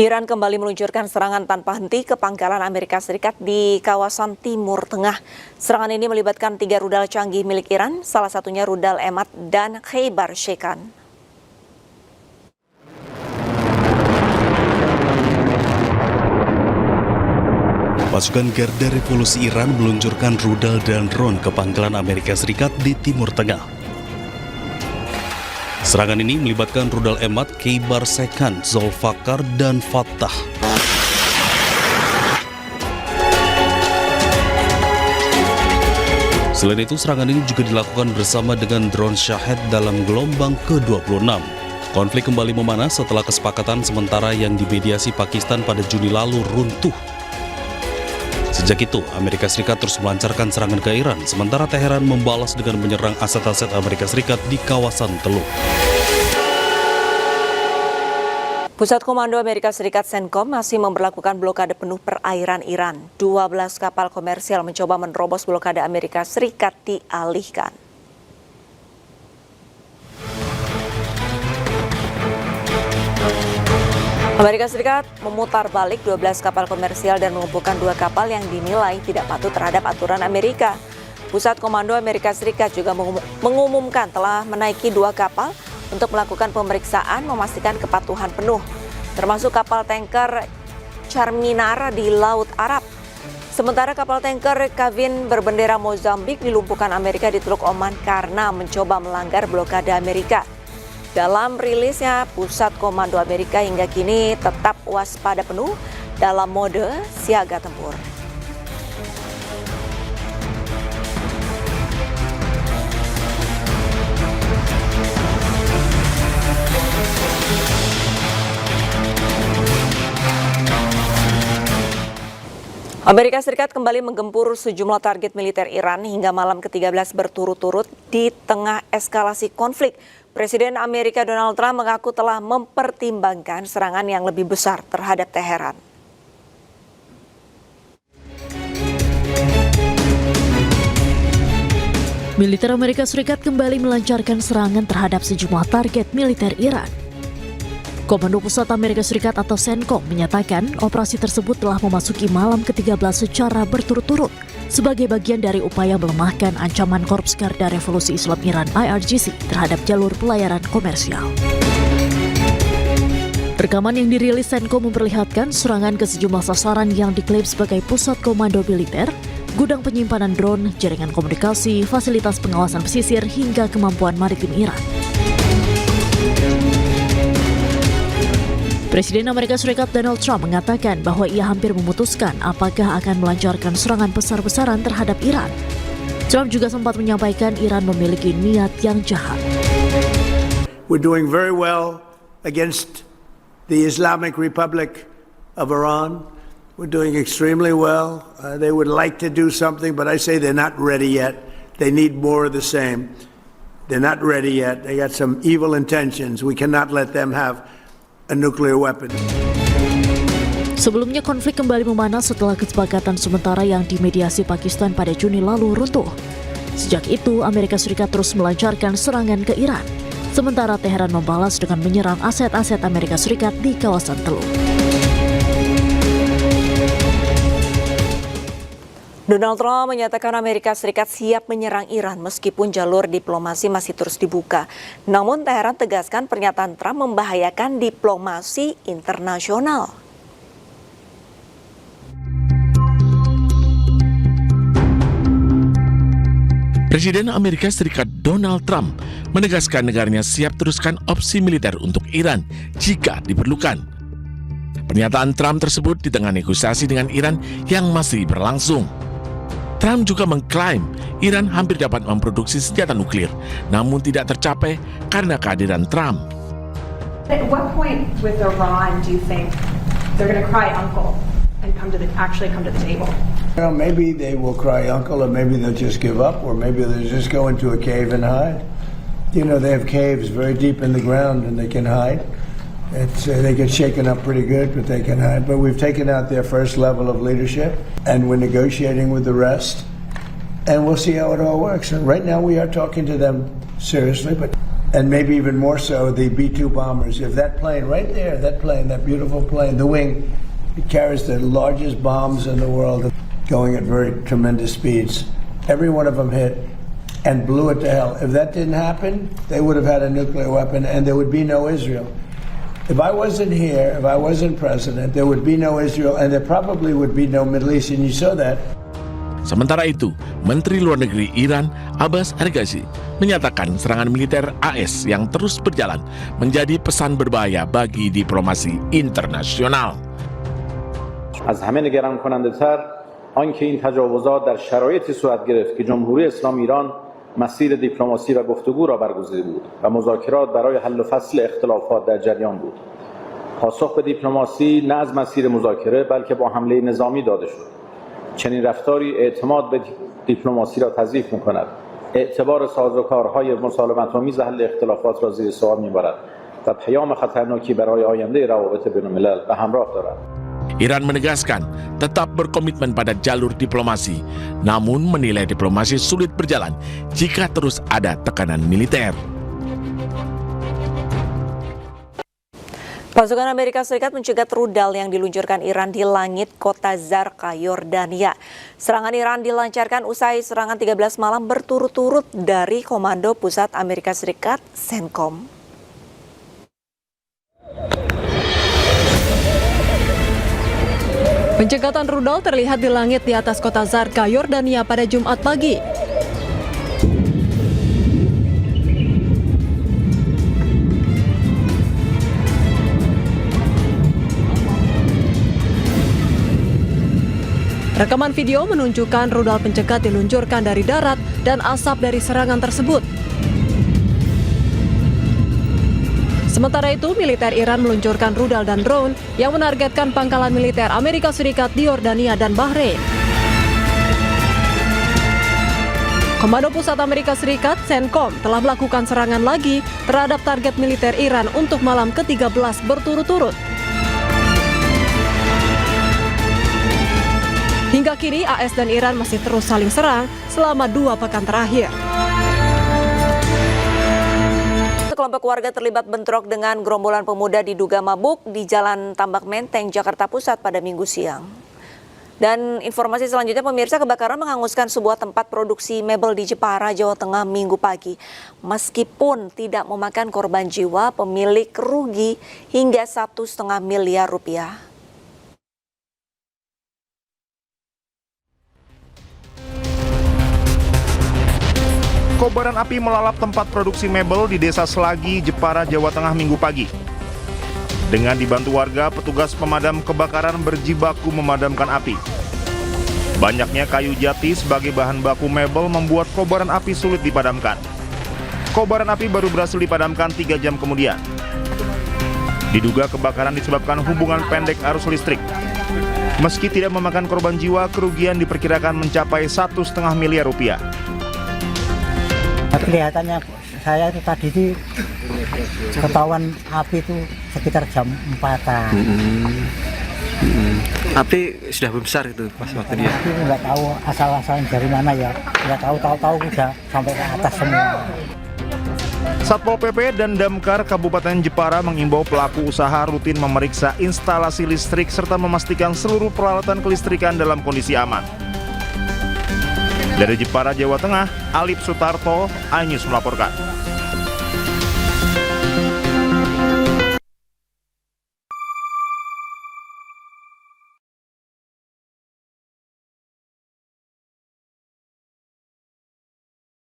Iran kembali meluncurkan serangan tanpa henti ke pangkalan Amerika Serikat di kawasan Timur Tengah. Serangan ini melibatkan 3 rudal canggih milik Iran, salah satunya rudal Emad dan Khaybar Shekan. Pasukan Garda Revolusi Iran meluncurkan rudal dan drone ke pangkalan Amerika Serikat di Timur Tengah. Serangan ini melibatkan rudal Emad, Khaybar Shekan, Zulfaqar, dan Fattah. Selain itu, serangan ini juga dilakukan bersama dengan drone Shahed dalam gelombang ke-26. Konflik kembali memanas setelah kesepakatan sementara yang dimediasi Pakistan pada Juni lalu runtuh. Sejak itu, Amerika Serikat terus melancarkan serangan ke Iran, sementara Teheran membalas dengan menyerang aset-aset Amerika Serikat di kawasan Teluk. Pusat Komando Amerika Serikat CENTCOM masih memberlakukan blokade penuh perairan Iran. 12 kapal komersial mencoba menerobos blokade Amerika Serikat dialihkan. Amerika Serikat memutar balik 12 kapal komersial dan mengumpulkan 2 kapal yang dinilai tidak patuh terhadap aturan Amerika. Pusat Komando Amerika Serikat juga mengumumkan telah menaiki 2 kapal untuk melakukan pemeriksaan memastikan kepatuhan penuh, termasuk kapal tanker Charminar di Laut Arab. Sementara kapal tanker Kavin berbendera Mozambik dilumpuhkan Amerika di Teluk Oman karena mencoba melanggar blokade Amerika. Dalam rilisnya, Pusat Komando Amerika hingga kini tetap waspada penuh dalam mode siaga tempur. Amerika Serikat kembali menggempur sejumlah target militer Iran hingga malam ke-13 berturut-turut di tengah eskalasi konflik. Presiden Amerika Donald Trump mengaku telah mempertimbangkan serangan yang lebih besar terhadap Teheran. Militer Amerika Serikat kembali melancarkan serangan terhadap sejumlah target militer Iran. Komando Pusat Amerika Serikat atau CENTCOM menyatakan operasi tersebut telah memasuki malam ke-13 secara berturut-turut sebagai bagian dari upaya melemahkan ancaman Korps Garda Revolusi Islam Iran IRGC terhadap jalur pelayaran komersial. Rekaman yang dirilis CENTCOM memperlihatkan serangan ke sejumlah sasaran yang diklaim sebagai pusat komando militer, gudang penyimpanan drone, jaringan komunikasi, fasilitas pengawasan pesisir, hingga kemampuan maritim Iran. Presiden Amerika Serikat Donald Trump mengatakan bahwa ia hampir memutuskan apakah akan melancarkan serangan besar-besaran terhadap Iran. Trump juga sempat menyampaikan Iran memiliki niat yang jahat. We're doing very well against the Islamic Republic of Iran. We're doing extremely well. They would like to do something, but I say they're not ready yet. They need more of the same. They're not ready yet. They got some evil intentions. We cannot let them have a nuclear weapon. Sebelumnya konflik kembali memanas setelah kesepakatan sementara yang dimediasi Pakistan pada Juni lalu runtuh. Sejak itu, Amerika Serikat terus melancarkan serangan ke Iran, sementara Teheran membalas dengan menyerang aset-aset Amerika Serikat di kawasan Teluk. Donald Trump menyatakan Amerika Serikat siap menyerang Iran meskipun jalur diplomasi masih terus dibuka. Namun Teheran tegaskan pernyataan Trump membahayakan diplomasi internasional. Presiden Amerika Serikat Donald Trump menegaskan negaranya siap teruskan opsi militer untuk Iran jika diperlukan. Pernyataan Trump tersebut di tengah negosiasi dengan Iran yang masih berlangsung. Trump juga mengklaim Iran hampir dapat memproduksi senjata nuklir, namun tidak tercapai karena kehadiran Trump. At what point with Iran do you think they're going to cry uncle and actually come to the table? Well, maybe they will cry uncle, or maybe they'll just give up, or maybe they'll just go into a cave and hide. You know, they have caves very deep in the ground and they can hide. They get shaken up pretty good, but they can hide. But we've taken out their first level of leadership, and we're negotiating with the rest, and we'll see how it all works. And right now we are talking to them seriously, but and maybe even more so the B-2 bombers. If that plane right there, that beautiful plane, the wing, it carries the largest bombs in the world, going at very tremendous speeds. Every one of them hit and blew it to hell. If that didn't happen, they would have had a nuclear weapon and there would be no Israel. If I wasn't here, if I wasn't president, there would be no Israel and there probably would be no Middle East, and you saw that. Sementara itu, Menteri Luar Negeri Iran, Abbas Araghchi, menyatakan serangan militer AS yang terus berjalan menjadi pesan berbahaya bagi diplomasi internasional. از همه نگران کننده تر آنکه این تجاوزات در شرایطی صورت گرفت که جمهوری اسلامی ایران مسیر دیپلماسی و گفتگو را برگزیده بود و مذاکرات برای حل و فصل اختلافات در جریان بود. پاسخ به دیپلماسی نه از مسیر مذاکره بلکه با حمله نظامی داده شد. چنین رفتاری اعتماد به دیپلماسی را تضعیف می‌کند. اعتبار سازوکارهای مسالمت‌آمیز حل اختلافات را زیر سوال می‌برد و پیام خطرناکی برای آینده روابط بین‌الملل به همراه دارد. Iran menegaskan tetap berkomitmen pada jalur diplomasi, namun menilai diplomasi sulit berjalan jika terus ada tekanan militer. Pasukan Amerika Serikat mencegat rudal yang diluncurkan Iran di langit kota Zarqa, Yordania. Serangan Iran dilancarkan usai serangan 13 malam berturut-turut dari Komando Pusat Amerika Serikat, CENTCOM. Pencegatan rudal terlihat di langit di atas kota Zarqa, Yordania pada Jumat pagi. Rekaman video menunjukkan rudal pencegat diluncurkan dari darat dan asap dari serangan tersebut. Sementara itu, militer Iran meluncurkan rudal dan drone yang menargetkan pangkalan militer Amerika Serikat di Yordania dan Bahrain. Komando Pusat Amerika Serikat, CENTCOM, telah melakukan serangan lagi terhadap target militer Iran untuk malam ke-13 berturut-turut. Hingga kini, AS dan Iran masih terus saling serang selama 2 pekan terakhir. Kelompok warga terlibat bentrok dengan gerombolan pemuda diduga mabuk di Jalan Tambak Menteng, Jakarta Pusat pada Minggu siang. Dan informasi selanjutnya, pemirsa, kebakaran menghanguskan sebuah tempat produksi mebel di Jepara, Jawa Tengah Minggu pagi. Meskipun tidak memakan korban jiwa, pemilik rugi hingga 1,5 miliar rupiah. Kobaran api melalap tempat produksi mebel di Desa Selagi, Jepara, Jawa Tengah Minggu pagi. Dengan dibantu warga, petugas pemadam kebakaran berjibaku memadamkan api. Banyaknya kayu jati sebagai bahan baku mebel membuat kobaran api sulit dipadamkan. Kobaran api baru berhasil dipadamkan 3 jam kemudian. Diduga kebakaran disebabkan hubungan pendek arus listrik. Meski tidak memakan korban jiwa, kerugian diperkirakan mencapai 1,5 miliar rupiah. Kelihatannya saya itu tadi sih ketahuan api itu sekitar jam 4-an. Api sudah besar itu pas waktu dia. Api nggak tahu asal-asalnya dari mana ya. Nggak tahu udah sampai ke atas semua. Satpol PP dan Damkar Kabupaten Jepara mengimbau pelaku usaha rutin memeriksa instalasi listrik serta memastikan seluruh peralatan kelistrikan dalam kondisi aman. Dari Jepara, Jawa Tengah, Alip Sutarto, iNews melaporkan.